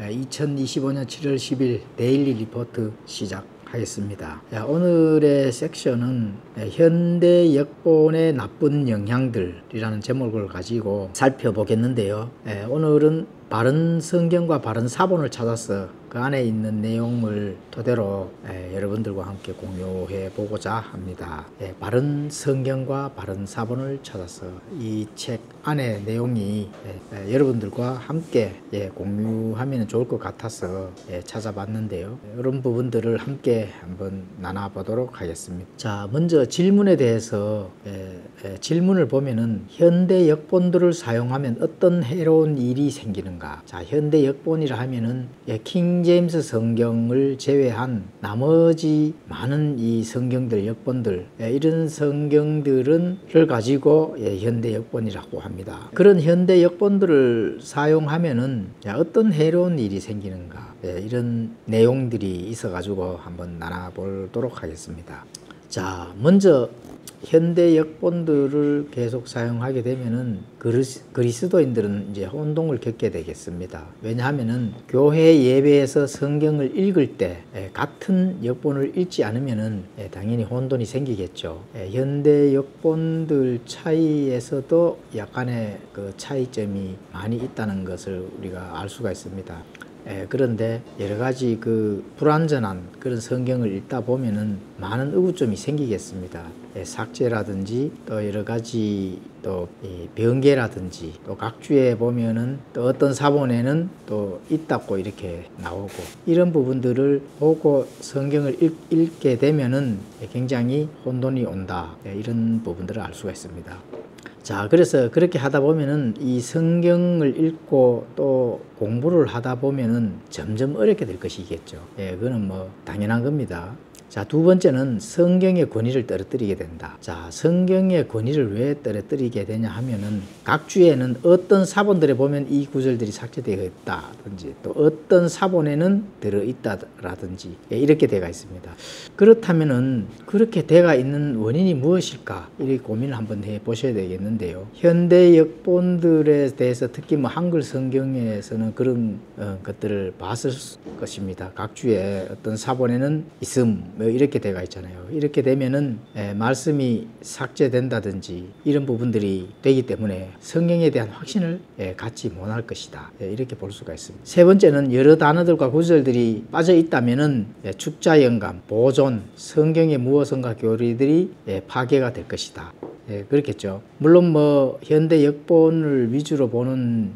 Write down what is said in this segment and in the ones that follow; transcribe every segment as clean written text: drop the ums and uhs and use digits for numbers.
2025년 7월 10일 데일리 리포트 시작하겠습니다. 오늘의 섹션은 현대 역본의 나쁜 영향들이라는 제목을 가지고 살펴보겠는데요. 오늘은 바른 성경과 바른 사본을 찾아서 그 안에 있는 내용을 토대로 여러분들과 함께 공유해 보고자 합니다. 바른 성경과 바른 사본을 찾아서 이 책 안에 내용이 여러분들과 함께 공유하면 좋을 것 같아서 찾아봤는데요. 이런 부분들을 함께 한번 나눠보도록 하겠습니다. 자, 먼저 질문에 대해서 질문을 보면은 현대 역본들을 사용하면 어떤 해로운 일이 생기는가? 자, 현대 역본이라 하면은 킹 제임스 성경을 제외한 나머지 많은 이 성경들, 역본들, 이런 성경들을 가지고 현대 역본이라고 합니다. 그런 현대 역본들을 사용하면은 어떤 해로운 일이 생기는가? 이런 내용들이 있어 가지고 한번 나눠보도록 하겠습니다. 자, 먼저 현대 역본들을 계속 사용하게 되면은 그리스도인들은 이제 혼동을 겪게 되겠습니다. 왜냐하면은 교회 예배에서 성경을 읽을 때 같은 역본을 읽지 않으면은 당연히 혼돈이 생기겠죠. 현대 역본들 차이에서도 약간의 그 차이점이 많이 있다는 것을 우리가 알 수가 있습니다. 그런데 여러 가지 그 불완전한 그런 성경을 읽다 보면은 많은 의구점이 생기겠습니다. 삭제라든지 또 여러 가지 또 변개라든지 또 각 주에 보면은 또 어떤 사본에는 또 있다고 이렇게 나오고 이런 부분들을 보고 성경을 읽게 되면은 굉장히 혼돈이 온다. 이런 부분들을 알 수가 있습니다. 자, 그래서 그렇게 하다 보면은 이 성경을 읽고 또 공부를 하다 보면은 점점 어렵게 될 것이겠죠. 그거는 뭐 당연한 겁니다. 자, 두 번째는 성경의 권위를 떨어뜨리게 된다. 자, 성경의 권위를 왜 떨어뜨리게 되냐 하면은 각 주에는 어떤 사본들에 보면 이 구절들이 삭제되어 있다든지 또 어떤 사본에는 들어있다라든지 이렇게 되어 있습니다. 그렇다면은 그렇게 되어 있는 원인이 무엇일까? 이 고민을 한번 해 보셔야 되겠는데요. 현대 역본들에 대해서 특히 뭐 한글 성경에서는 그런 것들을 봤을 것입니다. 각 주에 어떤 사본에는 있음 이렇게 되어 있잖아요. 이렇게 되면은 말씀이 삭제된다든지 이런 부분들이 되기 때문에 성경에 대한 확신을 갖지 못할 것이다. 이렇게 볼 수가 있습니다. 세 번째는 여러 단어들과 구절들이 빠져 있다면은 축자 영감, 보존, 성경의 무엇인가 교리들이 파괴가 될 것이다. 그렇겠죠. 물론 뭐 현대 역본을 위주로 보는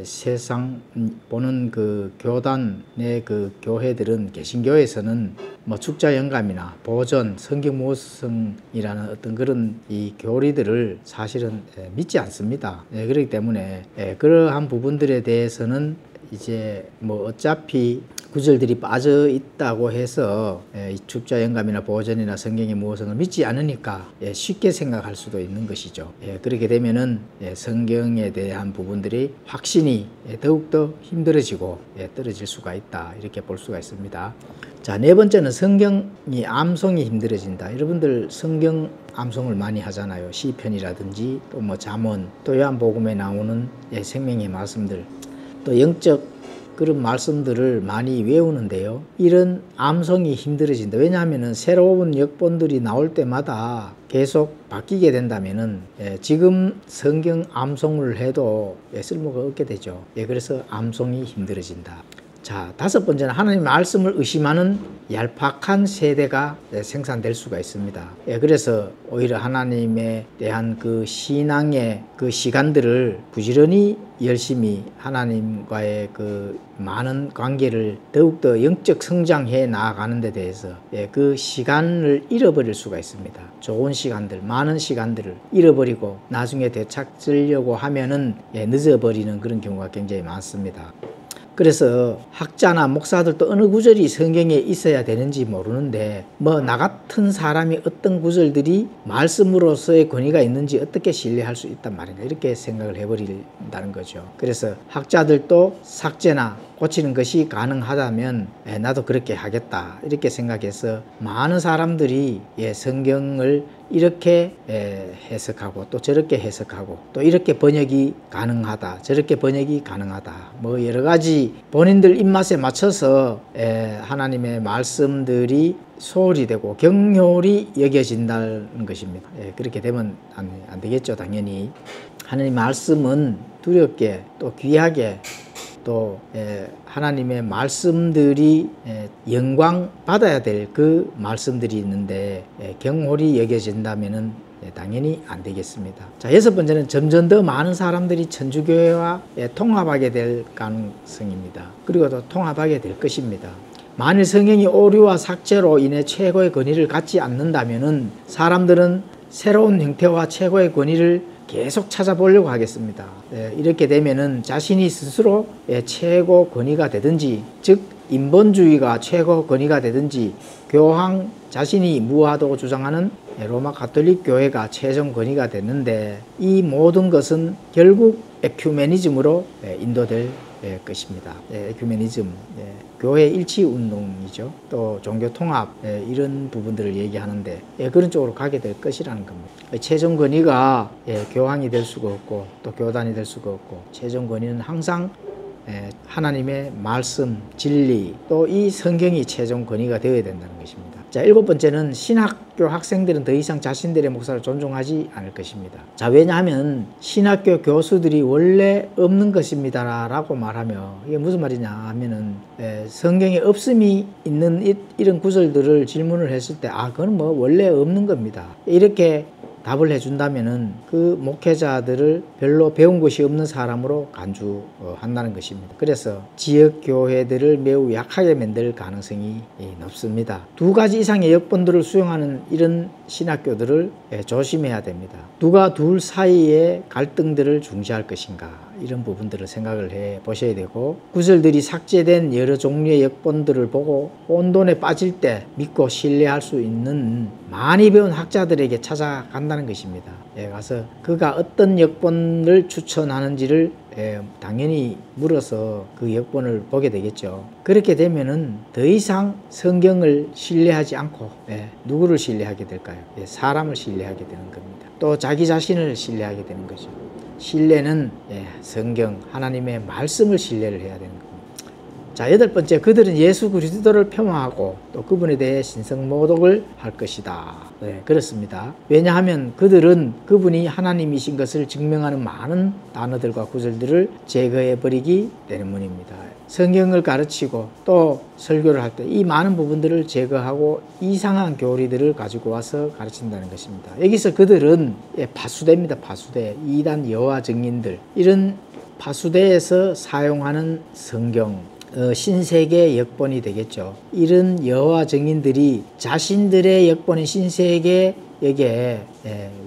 세상 보는 그 교단의 그 교회들은 개신교에서는 뭐 축자 영감이나 보존, 성경 모성이라는 어떤 그런 이 교리들을 사실은 믿지 않습니다. 그렇기 때문에 그러한 부분들에 대해서는 이제 뭐 어차피 구절들이 빠져 있다고 해서 축자 영감이나 보존이나 성경의 무엇을 믿지 않으니까 쉽게 생각할 수도 있는 것이죠. 그렇게 되면은 성경에 대한 부분들이 확신이 더욱더 힘들어지고 떨어질 수가 있다. 이렇게 볼 수가 있습니다. 자, 네 번째는 성경이 암송이 힘들어진다. 여러분들 성경 암송을 많이 하잖아요. 시편이라든지 또 뭐 잠언, 또 요한복음에 나오는 생명의 말씀들, 또 영적 그런 말씀들을 많이 외우는데요. 이런 암송이 힘들어진다. 왜냐하면 새로운 역본들이 나올 때마다 계속 바뀌게 된다면은 지금 성경 암송을 해도 쓸모가 없게 되죠. 그래서 암송이 힘들어진다. 자, 다섯 번째는 하나님의 말씀을 의심하는 얄팍한 세대가 생산될 수가 있습니다. 그래서 오히려 하나님에 대한 그 신앙의 그 시간들을 부지런히 열심히 하나님과의 그 많은 관계를 더욱더 영적 성장해 나아가는 데 대해서 그 시간을 잃어버릴 수가 있습니다. 좋은 시간들, 많은 시간들을 잃어버리고 나중에 되찾으려고 하면은 늦어버리는 그런 경우가 굉장히 많습니다. 그래서 학자나 목사들도 어느 구절이 성경에 있어야 되는지 모르는데 뭐 나 같은 사람이 어떤 구절들이 말씀으로서의 권위가 있는지 어떻게 신뢰할 수 있단 말인가 이렇게 생각을 해버린다는 거죠. 그래서 학자들도 삭제나 고치는 것이 가능하다면 나도 그렇게 하겠다 이렇게 생각해서 많은 사람들이 성경을 이렇게 해석하고 또 저렇게 해석하고 또 이렇게 번역이 가능하다 저렇게 번역이 가능하다 뭐 여러가지 본인들 입맛에 맞춰서 하나님의 말씀들이 소홀히 되고 경홀히 여겨진다는 것입니다. 그렇게 되면 안 되겠죠. 당연히 하나님 말씀은 두렵게 또 귀하게 또 하나님의 말씀들이 영광 받아야 될 그 말씀들이 있는데 경홀히 여겨진다면은 당연히 안 되겠습니다. 자, 6번째는 점점 더 많은 사람들이 천주교회와 통합하게 될 가능성입니다. 그리고 또 통합하게 될 것입니다. 만일 성경이 오류와 삭제로 인해 최고의 권위를 갖지 않는다면은 사람들은 새로운 형태와 최고의 권위를 계속 찾아보려고 하겠습니다. 이렇게 되면은 자신이 스스로 최고 권위가 되든지 즉 인본주의가 최고 권위가 되든지 교황 자신이 무하다고 주장하는 로마 가톨릭 교회가 최종 권위가 됐는데 이 모든 것은 결국 에큐메니즘으로 인도될 것입니다. 에큐메니즘, 교회 일치 운동이죠. 또 종교 통합 이런 부분들을 얘기하는데 그런 쪽으로 가게 될 것이라는 겁니다. 최종 권위가 교황이 될 수가 없고 또 교단이 될 수가 없고 최종 권위는 항상 하나님의 말씀, 진리 또 이 성경이 최종 권위가 되어야 된다는 것입니다. 자, 7번째는 신학교 학생들은 더 이상 자신들의 목사를 존중하지 않을 것입니다. 자, 왜냐하면 신학교 교수들이 원래 없는 것입니다 라고 말하며 이게 무슨 말이냐 하면은 성경에 없음이 있는 이런 구절들을 질문을 했을 때 그건 뭐 원래 없는 겁니다 이렇게 답을 해준다면은 그 목회자들을 별로 배운 것이 없는 사람으로 간주한다는 것입니다. 그래서 지역 교회들을 매우 약하게 만들 가능성이 높습니다. 2가지 이상의 여건들을 수용하는 이런 신학교들을 조심해야 됩니다. 누가 둘 사이의 갈등들을 중시할 것인가 이런 부분들을 생각을 해 보셔야 되고 구절들이 삭제된 여러 종류의 여건들을 보고 혼돈에 빠질 때 믿고 신뢰할 수 있는 많이 배운 학자들에게 찾아간다는 것입니다. 가서 그가 어떤 여건을 추천하는지를 당연히 물어서 그 여건을 보게 되겠죠. 그렇게 되면은 더 이상 성경을 신뢰하지 않고 누구를 신뢰하게 될까요? 사람을 신뢰하게 되는 겁니다. 또 자기 자신을 신뢰하게 되는 거죠. 신뢰는 성경, 하나님의 말씀을 신뢰를 해야 되는 겁니다. 자, 8번째, 그들은 예수 그리스도를 폄하하고 또 그분에 대해 신성모독을 할 것이다. 그렇습니다. 왜냐하면 그들은 그분이 하나님이신 것을 증명하는 많은 단어들과 구절들을 제거해버리기 때문입니다. 성경을 가르치고 또 설교를 할 때 이 많은 부분들을 제거하고 이상한 교리들을 가지고 와서 가르친다는 것입니다. 여기서 그들은 파수대입니다. 파수대. 이단 여호와 증인들. 이런 파수대에서 사용하는 성경 신세계 역본이 되겠죠. 이런 여호와 증인들이 자신들의 역본인 신세계에게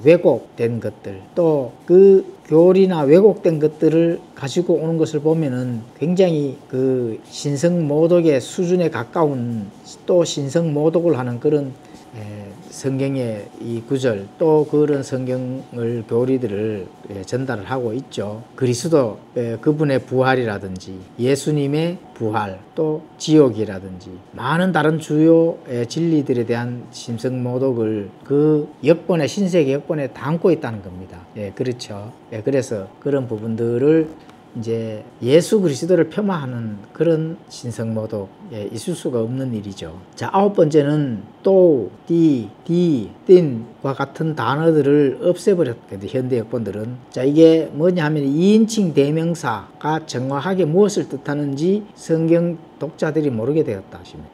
왜곡된 것들 또 그 교리나 왜곡된 것들을 가지고 오는 것을 보면은 굉장히 그 신성모독의 수준에 가까운 또 신성모독을 하는 그런 성경의 이 구절 또 그런 성경을 교리들을 전달을 하고 있죠. 그리스도 그분의 부활이라든지 예수님의 부활 또 지옥이라든지 많은 다른 주요 진리들에 대한 신성모독을 그 역본에 신세계 역본에 담고 있다는 겁니다. 그렇죠. 그래서 그런 부분들을 이제 예수 그리스도를 폐마하는 그런 신성모독 있을 수가 없는 일이죠. 자, 9번째는 또, 띵과 같은 단어들을 없애버렸거든요. 현대 역본들은. 자, 이게 뭐냐 하면 2인칭 대명사가 정확하게 무엇을 뜻하는지 성경 독자들이 모르게 되었다 하십니다.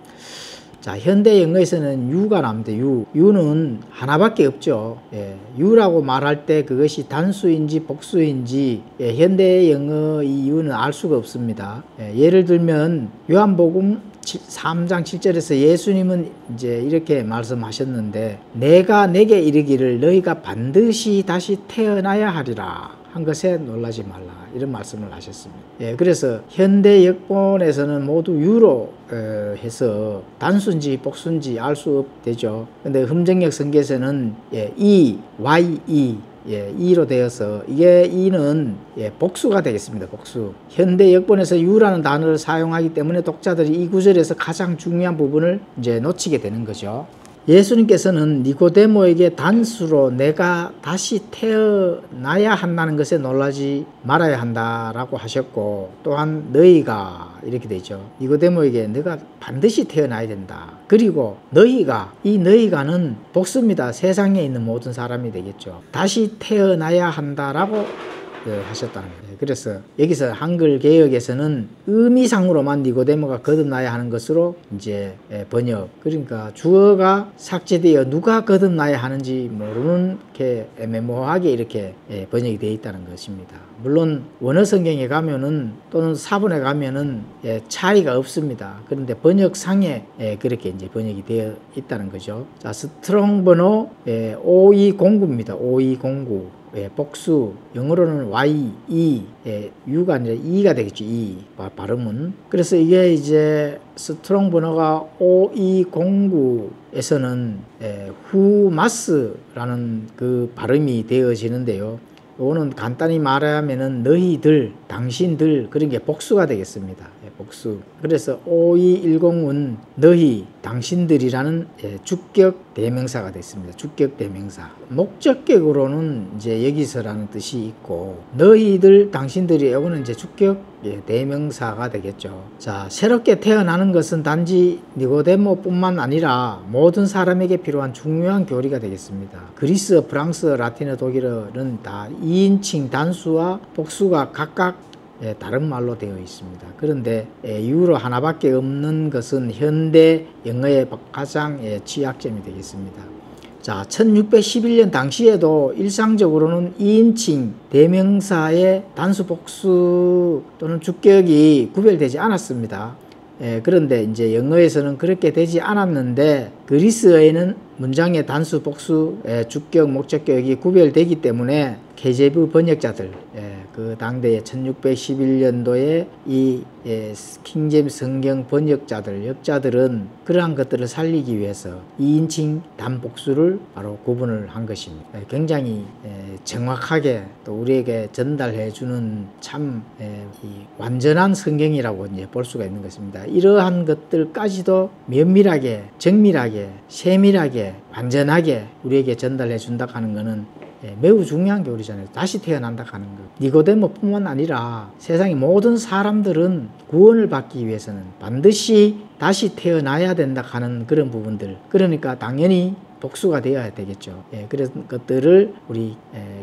자, 현대 영어에서는 유가 나옵니다. 유는 하나밖에 없죠. 유라고 말할 때 그것이 단수인지 복수인지 현대 영어 이 유는 알 수가 없습니다. 예를 들면 요한복음 3장 7절에서 예수님은 이제 이렇게 말씀하셨는데 내가 내게 이르기를 너희가 반드시 다시 태어나야 하리라 한 것에 놀라지 말라 이런 말씀을 하셨습니다. 그래서 현대 역본에서는 모두 유로 해서 단수인지 복수인지 알 수 없되죠. 근데 흠정역 성경에서는 이로 되어서 이게 이는 복수가 되겠습니다. 복수. 현대 역본에서 유라는 단어를 사용하기 때문에 독자들이 이 구절에서 가장 중요한 부분을 이제 놓치게 되는 거죠. 예수님께서는 니고데모에게 단수로 내가 다시 태어나야 한다는 것에 놀라지 말아야 한다라고 하셨고, 또한 너희가 이렇게 되죠. 니고데모에게 너가 반드시 태어나야 된다. 그리고 너희가, 이 너희가는 복수입니다. 세상에 있는 모든 사람이 되겠죠. 다시 태어나야 한다라고 하셨다는 거예요. 그래서 여기서 한글 개역에서는 의미상으로만 니고데모가 거듭나야 하는 것으로 이제 번역. 그러니까 주어가 삭제되어 누가 거듭나야 하는지 모르는 게 애매모호하게 이렇게 번역이 되어 있다는 것입니다. 물론 원어 성경에 가면은 또는 사본에 가면은 차이가 없습니다. 그런데 번역상에 그렇게 이제 번역이 되어 있다는 거죠. 자, 스트롱 번호 5209입니다. 5209. 복수, 영어로는 Y, E, U가 아니라 E가 되겠죠. E, 발음은. 그래서 이게 이제 스트롱 번호가 5209에서는 후마스라는 그 발음이 되어지는데요. 이거는 간단히 말하면은 너희들, 당신들, 그런 게 복수가 되겠습니다. 복수. 그래서 5210은 너희, 당신들이라는 주격 대명사가 됐습니다. 주격 대명사. 목적격으로는 이제 여기서라는 뜻이 있고, 너희들, 당신들이 이거는 이제 주격 대명사가 되겠죠. 자, 새롭게 태어나는 것은 단지 니고데모뿐만 아니라 모든 사람에게 필요한 중요한 교리가 되겠습니다. 그리스, 프랑스, 라틴어, 독일어는 다 2인칭 단수와 복수가 각각 다른 말로 되어 있습니다. 그런데 유로 하나밖에 없는 것은 현대 영어의 가장 취약점이 되겠습니다. 자, 1611년 당시에도 일상적으로는 2인칭 대명사의 단수 복수 또는 주격이 구별되지 않았습니다. 그런데 이제 영어에서는 그렇게 되지 않았는데, 그리스어에는 문장의 단수 복수 주격 목적격이 구별되기 때문에 KJV 번역자들, 그 당대의 1611년도에 이 킹제임스 성경 번역자들, 역자들은 그러한 것들을 살리기 위해서 2인칭 단복수를 바로 구분을 한 것입니다. 굉장히 정확하게 또 우리에게 전달해 주는 참 완전한 성경이라고 이제 볼 수가 있는 것입니다. 이러한 것들까지도 면밀하게, 정밀하게, 세밀하게, 완전하게 우리에게 전달해 준다 하는 것은 매우 중요한 교리잖아요. 다시 태어난다 하는 것. 니고데모뿐만 아니라 세상의 모든 사람들은 구원을 받기 위해서는 반드시 다시 태어나야 된다 하는 그런 부분들. 그러니까 당연히 복수가 되어야 되겠죠. 그런 것들을 우리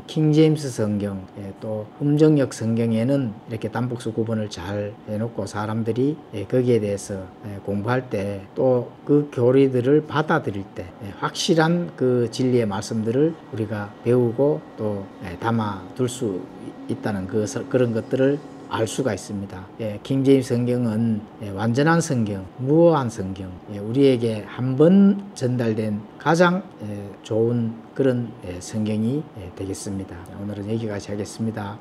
킹제임스 성경, 또 음정역 성경에는 이렇게 단복수 구분을 잘 해놓고 사람들이 거기에 대해서 공부할 때, 또 그 교리들을 받아들일 때 확실한 그 진리의 말씀들을 우리가 배우고 또 담아둘 수 있다는 그런 것들을 알 수가 있습니다. 킹제임스 성경은 완전한 성경, 무어한 성경, 우리에게 한 번 전달된 가장 좋은 그런 성경이 되겠습니다. 오늘은 여기까지 하겠습니다.